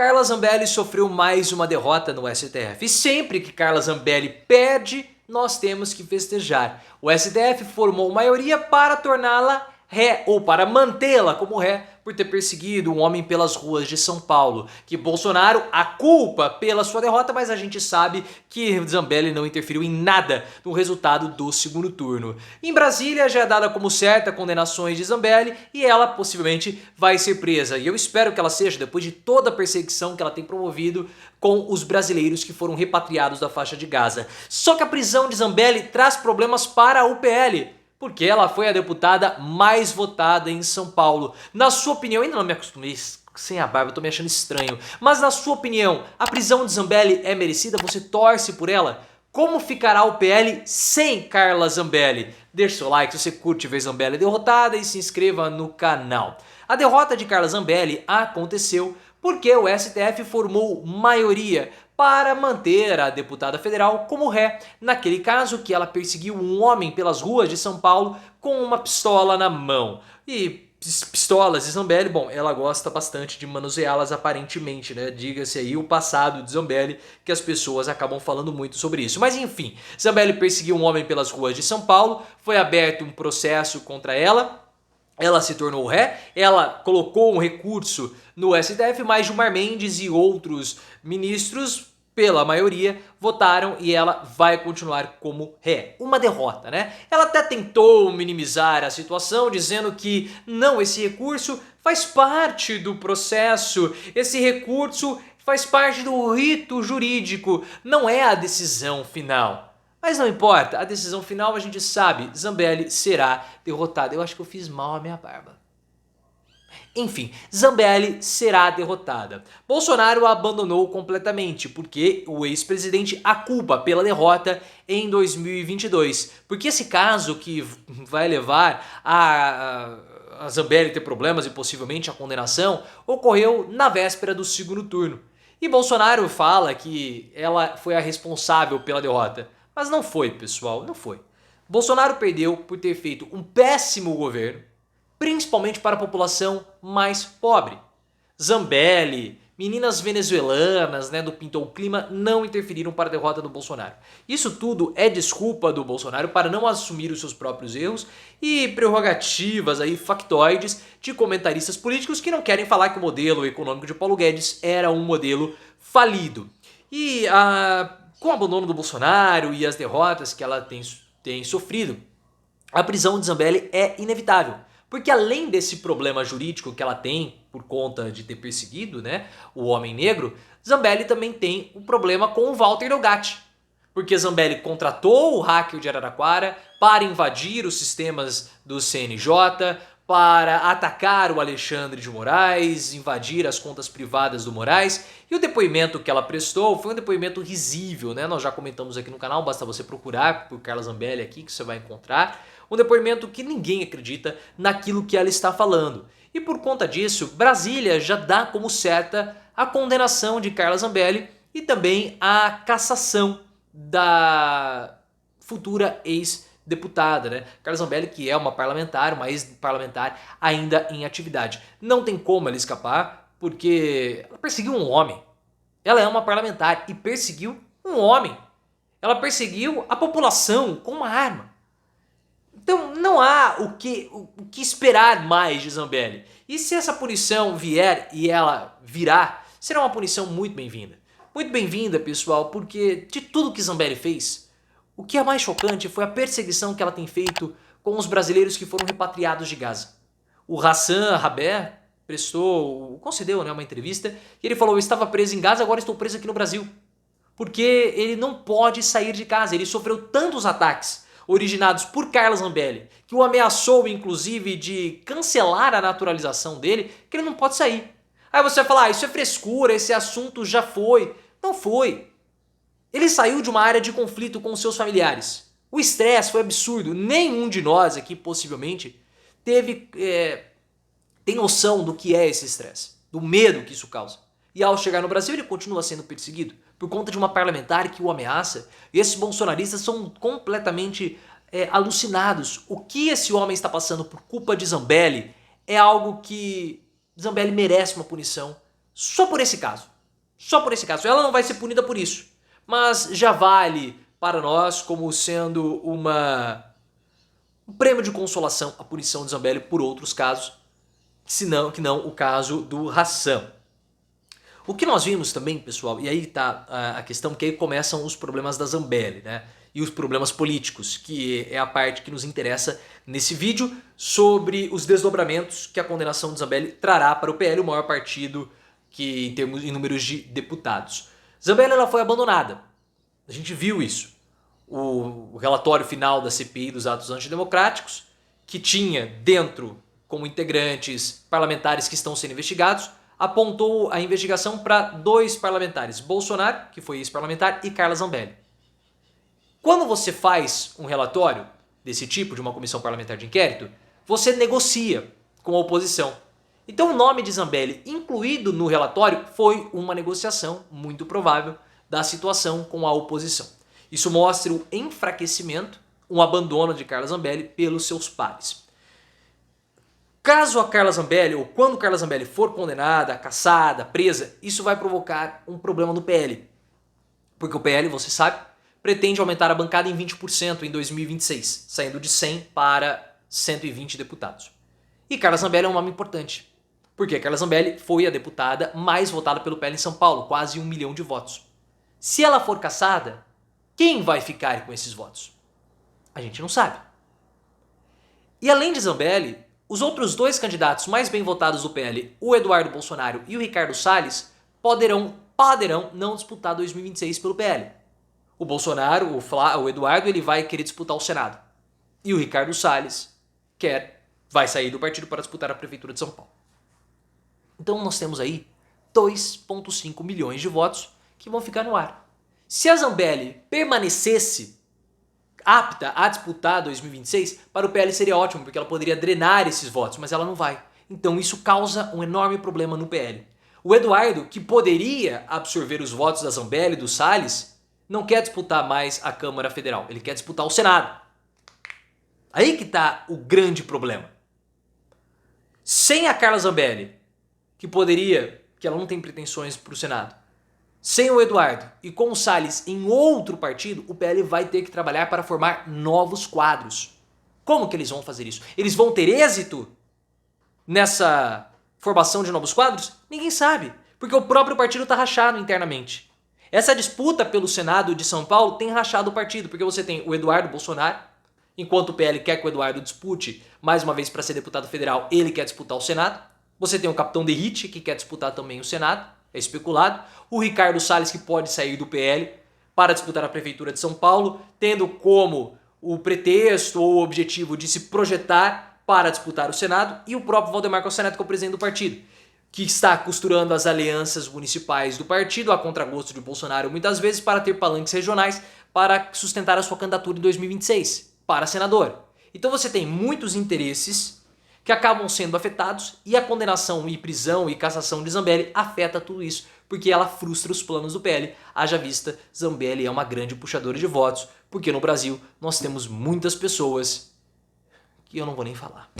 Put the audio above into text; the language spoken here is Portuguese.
Carla Zambelli sofreu mais uma derrota no STF. E sempre que Carla Zambelli perde, nós temos que festejar. O STF formou maioria para torná-la ré, ou para mantê-la como ré, por ter perseguido um homem pelas ruas de São Paulo. Que Bolsonaro a culpa pela sua derrota, mas a gente sabe que Zambelli não interferiu em nada no resultado do segundo turno. Em Brasília já é dada como certa condenações de Zambelli e ela possivelmente vai ser presa. E eu espero que ela seja, depois de toda a perseguição que ela tem promovido com os brasileiros que foram repatriados da faixa de Gaza. Só que a prisão de Zambelli traz problemas para o PL. Porque ela foi a deputada mais votada em São Paulo. Na sua opinião, ainda não me acostumei sem a barba, eu tô me achando estranho. Mas na sua opinião, a prisão de Zambelli é merecida? Você torce por ela? Como ficará o PL sem Carla Zambelli? Deixe seu like se você curte ver Zambelli derrotada e se inscreva no canal. A derrota de Carla Zambelli aconteceu porque o STF formou maioria para manter a deputada federal como ré, naquele caso que ela perseguiu um homem pelas ruas de São Paulo com uma pistola na mão. E pistolas de Zambelli, bom, ela gosta bastante de manuseá-las aparentemente, né? Diga-se aí o passado de Zambelli, que as pessoas acabam falando muito sobre isso. Mas enfim, Zambelli perseguiu um homem pelas ruas de São Paulo, foi aberto um processo contra ela. Ela se tornou ré, ela colocou um recurso no STF, mas Gilmar Mendes e outros ministros, pela maioria, votaram e ela vai continuar como ré. Uma derrota, né? Ela até tentou minimizar a situação, dizendo que não, esse recurso faz parte do processo, esse recurso faz parte do rito jurídico, não é a decisão final. Mas não importa, a decisão final a gente sabe, Zambelli será derrotada. Eu acho que eu fiz mal a minha barba. Enfim, Zambelli será derrotada. Bolsonaro a abandonou completamente, porque o ex-presidente a culpa pela derrota em 2022. Porque esse caso que vai levar a Zambelli ter problemas e possivelmente a condenação, ocorreu na véspera do segundo turno. E Bolsonaro fala que ela foi a responsável pela derrota. Mas não foi, pessoal, não foi. Bolsonaro perdeu por ter feito um péssimo governo, principalmente para a população mais pobre. Zambelli, meninas venezuelanas, né, do Pintou o Clima, não interferiram para a derrota do Bolsonaro. Isso tudo é desculpa do Bolsonaro para não assumir os seus próprios erros e prerrogativas aí factoides de comentaristas políticos que não querem falar que o modelo econômico de Paulo Guedes era um modelo falido. E com o abandono do Bolsonaro e as derrotas que ela tem sofrido, a prisão de Zambelli é inevitável. Porque além desse problema jurídico que ela tem por conta de ter perseguido, né, o homem negro, Zambelli também tem um problema com o Walter Delgatti. Porque Zambelli contratou o hacker de Araraquara para invadir os sistemas do CNJ, para atacar o Alexandre de Moraes, invadir as contas privadas do Moraes. E o depoimento que ela prestou foi um depoimento risível, né? Nós já comentamos aqui no canal, basta você procurar por Carla Zambelli aqui que você vai encontrar. Um depoimento que ninguém acredita naquilo que ela está falando. E por conta disso, Brasília já dá como certa a condenação de Carla Zambelli e também a cassação da futura ex-deputada, né? Carla Zambelli, que é uma parlamentar, uma ex-parlamentar ainda em atividade. Não tem como ela escapar, porque ela perseguiu um homem. Ela é uma parlamentar e perseguiu um homem. Ela perseguiu a população com uma arma. Então não há o que esperar mais de Zambelli. E se essa punição vier e ela virá, será uma punição muito bem-vinda. Muito bem-vinda, pessoal, porque de tudo que Zambelli fez, o que é mais chocante foi a perseguição que ela tem feito com os brasileiros que foram repatriados de Gaza. O Hassan Rabeh concedeu, né, uma entrevista e ele falou: eu estava preso em Gaza, agora estou preso aqui no Brasil. Porque ele não pode sair de casa, ele sofreu tantos ataques originados por Carla Zambelli, que o ameaçou inclusive de cancelar a naturalização dele, que ele não pode sair. Aí você vai falar, isso é frescura, esse assunto já foi. Não foi. Ele saiu de uma área de conflito com seus familiares. O estresse foi absurdo. Nenhum de nós aqui, possivelmente, tem noção do que é esse estresse, do medo que isso causa. E ao chegar no Brasil, ele continua sendo perseguido por conta de uma parlamentar que o ameaça. E esses bolsonaristas são completamente alucinados. O que esse homem está passando por culpa de Zambelli é algo que Zambelli merece uma punição só por esse caso. Só por esse caso. Ela não vai ser punida por isso. Mas já vale para nós como sendo um prêmio de consolação a punição de Zambelli por outros casos, que não o caso do Hassan. O que nós vimos também, pessoal, e aí tá a questão, que aí começam os problemas da Zambelli, né? E os problemas políticos, que é a parte que nos interessa nesse vídeo, sobre os desdobramentos que a condenação de Zambelli trará para o PL, o maior partido que em números de deputados. Zambelli ela foi abandonada. A gente viu isso. O relatório final da CPI dos atos antidemocráticos, que tinha dentro como integrantes parlamentares que estão sendo investigados, apontou a investigação para 2 parlamentares, Bolsonaro, que foi ex-parlamentar, e Carla Zambelli. Quando você faz um relatório desse tipo, de uma comissão parlamentar de inquérito, você negocia com a oposição. Então o nome de Zambelli incluído no relatório foi uma negociação, muito provável, da situação com a oposição. Isso mostra o enfraquecimento, um abandono de Carla Zambelli pelos seus pares. Caso a Carla Zambelli, ou quando Carla Zambelli for condenada, cassada, presa, isso vai provocar um problema no PL. Porque o PL, você sabe, pretende aumentar a bancada em 20% em 2026, saindo de 100 para 120 deputados. E Carla Zambelli é um nome importante, porque Carla Zambelli foi a deputada mais votada pelo PL em São Paulo, quase 1 milhão de votos. Se ela for cassada, quem vai ficar com esses votos? A gente não sabe. E além de Zambelli, os outros 2 candidatos mais bem votados do PL, o Eduardo Bolsonaro e o Ricardo Salles, poderão não disputar 2026 pelo PL. O Bolsonaro, o Eduardo, ele vai querer disputar o Senado. E o Ricardo Salles vai sair do partido para disputar a Prefeitura de São Paulo. Então nós temos aí 2,5 milhões de votos que vão ficar no ar. Se a Zambelli permanecesse apta a disputar 2026, para o PL seria ótimo, porque ela poderia drenar esses votos, mas ela não vai. Então isso causa um enorme problema no PL. O Eduardo, que poderia absorver os votos da Zambelli e do Salles, não quer disputar mais a Câmara Federal, ele quer disputar o Senado. Aí que está o grande problema. Sem a Carla Zambelli, que ela não tem pretensões para o Senado, sem o Eduardo e com o Salles em outro partido, o PL vai ter que trabalhar para formar novos quadros. Como que eles vão fazer isso? Eles vão ter êxito nessa formação de novos quadros? Ninguém sabe, porque o próprio partido está rachado internamente. Essa disputa pelo Senado de São Paulo tem rachado o partido, porque você tem o Eduardo Bolsonaro, enquanto o PL quer que o Eduardo dispute mais uma vez para ser deputado federal, ele quer disputar o Senado. Você tem o capitão Derrite, que quer disputar também o Senado. É especulado. O Ricardo Salles, que pode sair do PL para disputar a Prefeitura de São Paulo, tendo como o pretexto ou o objetivo de se projetar para disputar o Senado. E o próprio Valdemar Costa Neto, que é o presidente do partido, que está costurando as alianças municipais do partido, a contragosto de Bolsonaro muitas vezes, para ter palanques regionais, para sustentar a sua candidatura em 2026 para senador. Então você tem muitos interesses que acabam sendo afetados, e a condenação e prisão e cassação de Zambelli afeta tudo isso, porque ela frustra os planos do PL, haja vista Zambelli é uma grande puxadora de votos, porque no Brasil nós temos muitas pessoas que eu não vou nem falar.